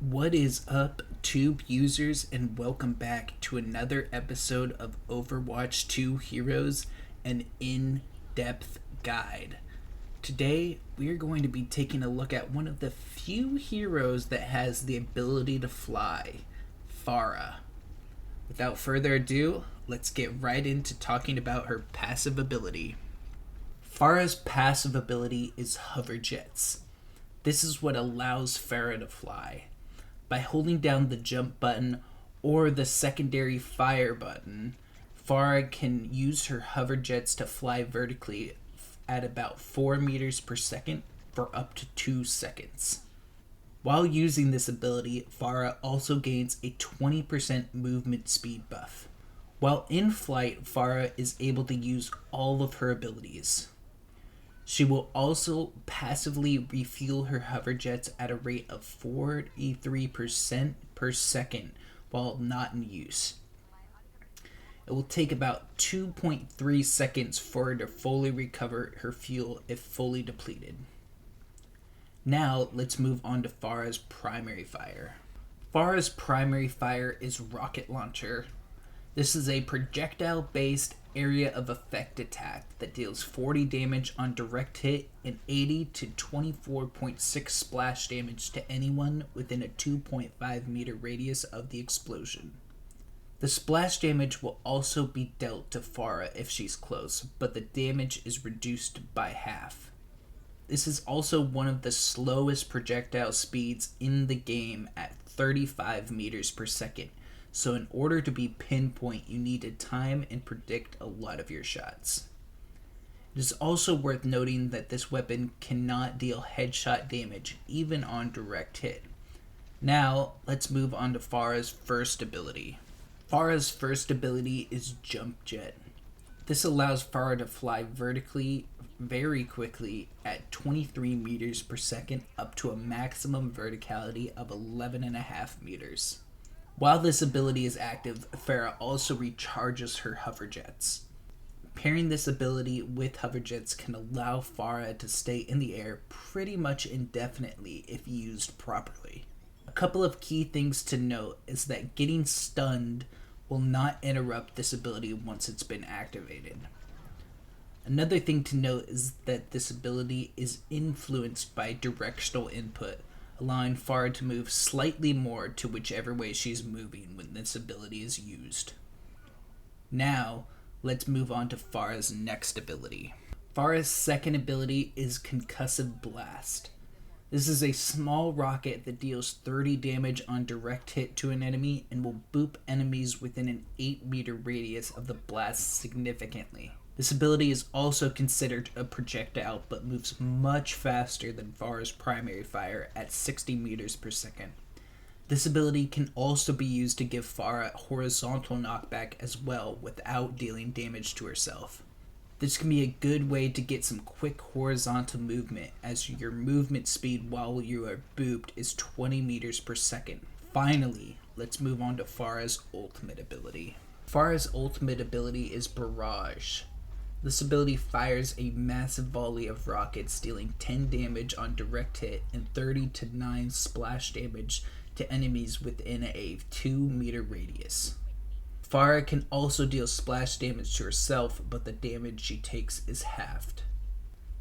What is up, Tube users, and welcome back to another episode of Overwatch 2 Heroes, an in depth guide. Today, we are going to be taking a look at one of the few heroes that has the ability to fly, Pharah. Without further ado, let's get right into talking about her passive ability. Pharah's passive ability is Hover Jets. This is what allows Pharah to fly. By holding down the jump button or the secondary fire button, Pharah can use her hover jets to fly vertically at about 4 meters per second for up to 2 seconds. While using this ability, Pharah also gains a 20% movement speed buff. While in flight, Pharah is able to use all of her abilities. She will also passively refuel her hover jets at a rate of 43% per second while not in use. It will take about 2.3 seconds for her to fully recover her fuel if fully depleted. Now let's move on to Pharah's primary fire. Pharah's primary fire is Rocket Launcher. This is a projectile-based area of effect attack that deals 40 damage on direct hit and 80 to 24.6 splash damage to anyone within a 2.5 meter radius of the explosion. The splash damage will also be dealt to Pharah if she's close, but the damage is reduced by half. This is also one of the slowest projectile speeds in the game at 35 meters per second. So in order to be pinpoint, you need to time and predict a lot of your shots. It is also worth noting that this weapon cannot deal headshot damage, even on direct hit. Now, let's move on to Pharah's first ability. Pharah's first ability is Jump Jet. This allows Pharah to fly vertically very quickly at 23 meters per second up to a maximum verticality of 11.5 meters. While this ability is active, Pharah also recharges her hover jets. Pairing this ability with hover jets can allow Pharah to stay in the air pretty much indefinitely if used properly. A couple of key things to note is that getting stunned will not interrupt this ability once it's been activated. Another thing to note is that this ability is influenced by directional input, allowing Pharah to move slightly more to whichever way she's moving when this ability is used. Now, let's move on to Pharah's next ability. Pharah's second ability is Concussive Blast. This is a small rocket that deals 30 damage on direct hit to an enemy and will boop enemies within an 8 meter radius of the blast significantly. This ability is also considered a projectile but moves much faster than Pharah's primary fire at 60 meters per second. This ability can also be used to give Pharah horizontal knockback as well without dealing damage to herself. This can be a good way to get some quick horizontal movement as your movement speed while you are booped is 20 meters per second. Finally, let's move on to Pharah's ultimate ability. Pharah's ultimate ability is Barrage. This ability fires a massive volley of rockets, dealing 10 damage on direct hit and 30 to 9 splash damage to enemies within a 2 meter radius. Pharah can also deal splash damage to herself, but the damage she takes is halved.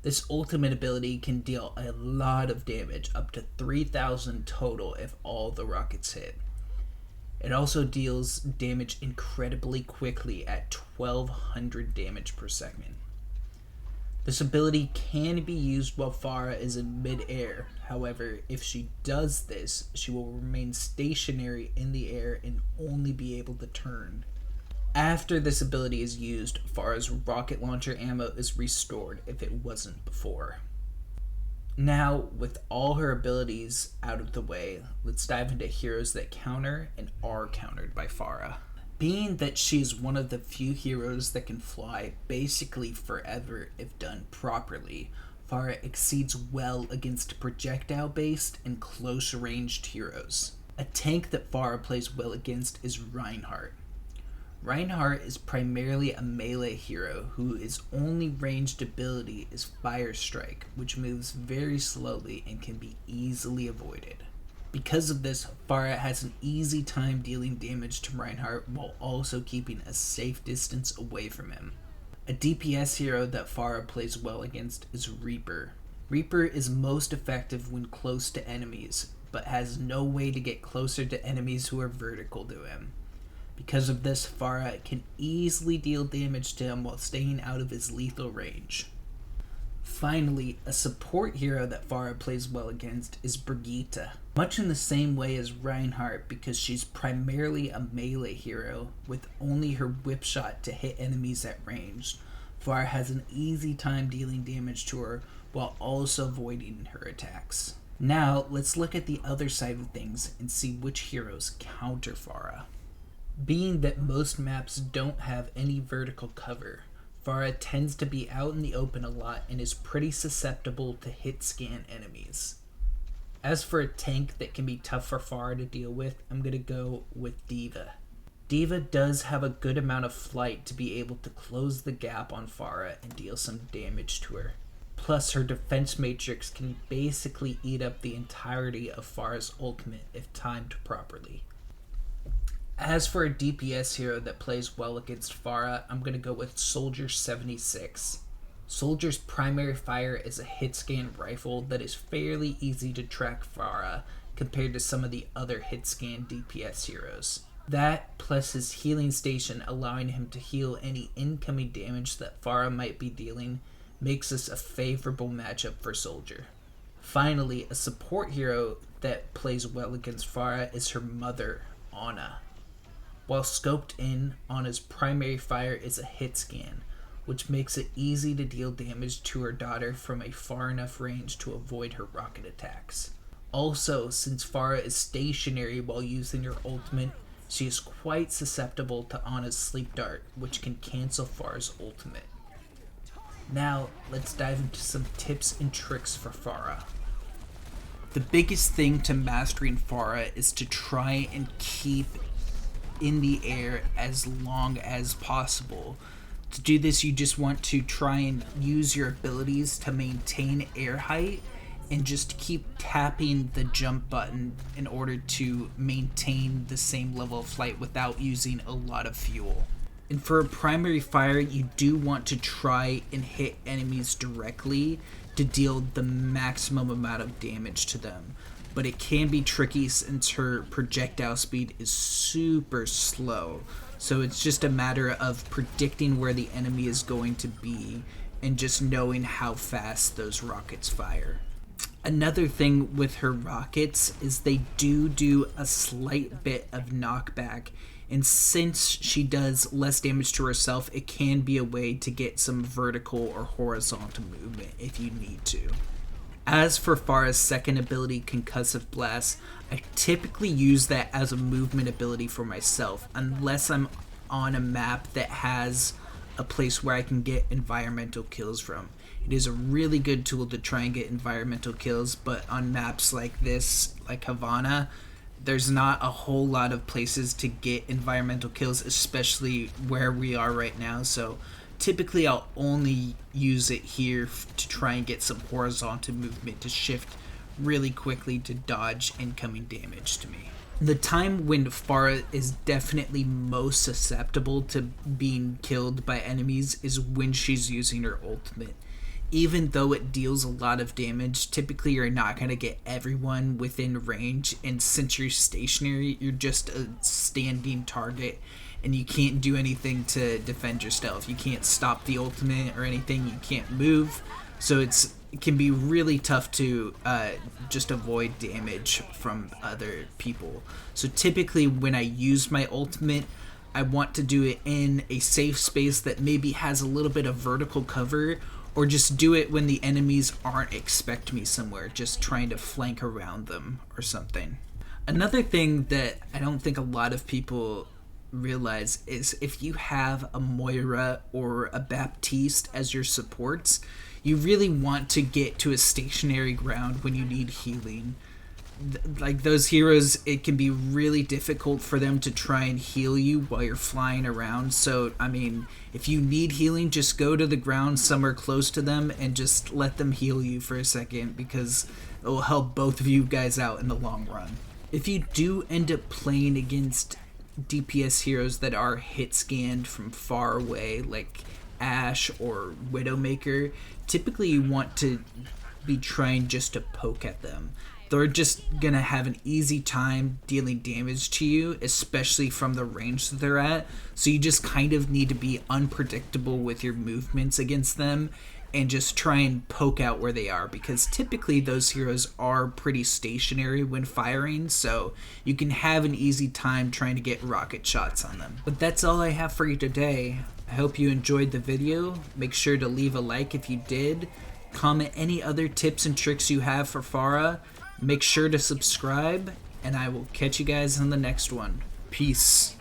This ultimate ability can deal a lot of damage, up to 3,000 total if all the rockets hit. It also deals damage incredibly quickly at 1200 damage per second. This ability can be used while Pharah is in mid-air. However, if she does this, she will remain stationary in the air and only be able to turn. After this ability is used, Pharah's rocket launcher ammo is restored if it wasn't before. Now, with all her abilities out of the way, let's dive into heroes that counter and are countered by Pharah. Being that she's one of the few heroes that can fly basically forever if done properly, Pharah exceeds well against projectile-based and close-ranged heroes. A tank that Pharah plays well against is Reinhardt. Reinhardt is primarily a melee hero whose only ranged ability is Fire Strike, which moves very slowly and can be easily avoided. Because of this, Pharah has an easy time dealing damage to Reinhardt while also keeping a safe distance away from him. A DPS hero that Pharah plays well against is Reaper. Reaper is most effective when close to enemies, but has no way to get closer to enemies who are vertical to him. Because of this, Pharah can easily deal damage to him while staying out of his lethal range. Finally, a support hero that Pharah plays well against is Brigitte. Much in the same way as Reinhardt, because she's primarily a melee hero with only her whip shot to hit enemies at range. Pharah has an easy time dealing damage to her while also avoiding her attacks. Now, let's look at the other side of things and see which heroes counter Pharah. Being that most maps don't have any vertical cover, Pharah tends to be out in the open a lot and is pretty susceptible to hit scan enemies. As for a tank that can be tough for Pharah to deal with, I'm going to go with D.Va. D.Va does have a good amount of flight to be able to close the gap on Pharah and deal some damage to her. Plus, her defense matrix can basically eat up the entirety of Pharah's ultimate if timed properly. As for a DPS hero that plays well against Pharah, I'm going to go with Soldier 76. Soldier's primary fire is a hit scan rifle that is fairly easy to track Pharah compared to some of the other hit scan DPS heroes. That, plus his healing station allowing him to heal any incoming damage that Pharah might be dealing, makes this a favorable matchup for Soldier. Finally, a support hero that plays well against Pharah is her mother, Ana. While scoped in, Ana's primary fire is a hit scan, which makes it easy to deal damage to her daughter from a far enough range to avoid her rocket attacks. Also, since Pharah is stationary while using her ultimate, she is quite susceptible to Ana's sleep dart, which can cancel Pharah's ultimate. Now, let's dive into some tips and tricks for Pharah. The biggest thing to mastering Pharah is to try and keep in the air as long as possible. To do this, you just want to try and use your abilities to maintain air height and just keep tapping the jump button in order to maintain the same level of flight without using a lot of fuel. And for a primary fire, you do want to try and hit enemies directly to deal the maximum amount of damage to them. But it can be tricky since her projectile speed is super slow. So it's just a matter of predicting where the enemy is going to be and just knowing how fast those rockets fire. Another thing with her rockets is they do a slight bit of knockback, and since she does less damage to herself, it can be a way to get some vertical or horizontal movement if you need to. As for Pharah's second ability, Concussive Blast, I typically use that as a movement ability for myself, unless I'm on a map that has a place where I can get environmental kills from. It is a really good tool to try and get environmental kills, but on maps like this, like Havana, there's not a whole lot of places to get environmental kills, especially where we are right now, so typically I'll only use it here to try and get some horizontal movement to shift really quickly to dodge incoming damage to me. The time when Pharah is definitely most susceptible to being killed by enemies is when she's using her ultimate. Even though it deals a lot of damage, typically you're not going to get everyone within range, and since you're stationary, you're just a standing target and you can't do anything to defend yourself. You can't stop the ultimate or anything, you can't move, so it can be really tough to just avoid damage from other people. So typically when I use my ultimate, I want to do it in a safe space that maybe has a little bit of vertical cover, or just do it when the enemies aren't expect me somewhere, just trying to flank around them or something. Another thing that I don't think a lot of people realize is if you have a Moira or a Baptiste as your supports, you really want to get to a stationary ground when you need healing. like those heroes, it can be really difficult for them to try and heal you while you're flying around. So I mean, if you need healing, just go to the ground somewhere close to them and just let them heal you for a second, because it will help both of you guys out in the long run. If you do end up playing against DPS heroes that are hit scanned from far away, like Ash or Widowmaker, typically you want to be trying just to poke at them. They're just gonna have an easy time dealing damage to you, especially from the range that they're at. So you just kind of need to be unpredictable with your movements against them and just try and poke out where they are, because typically those heroes are pretty stationary when firing, so you can have an easy time trying to get rocket shots on them. But that's all I have for you today. I hope you enjoyed the video. Make sure to leave a like if you did. Comment any other tips and tricks you have for Pharah. Make sure to subscribe, and I will catch you guys in the next one. Peace.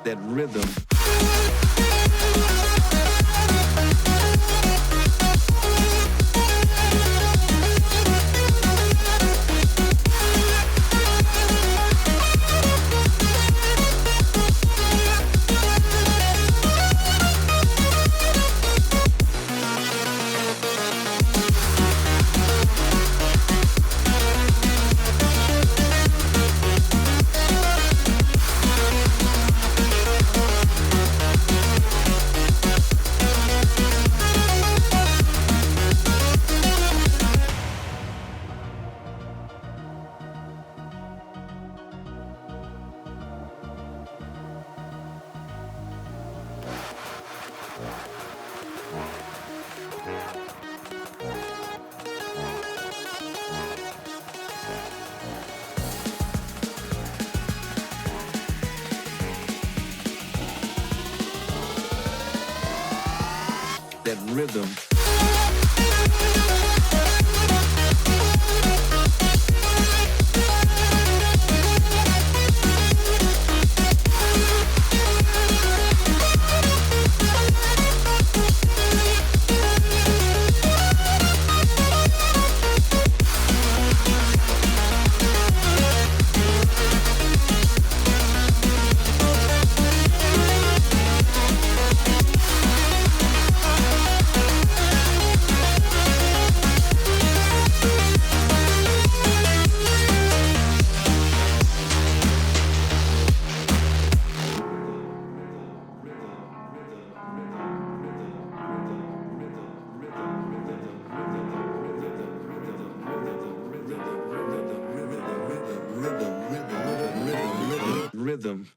That rhythm. That rhythm. Rhythm.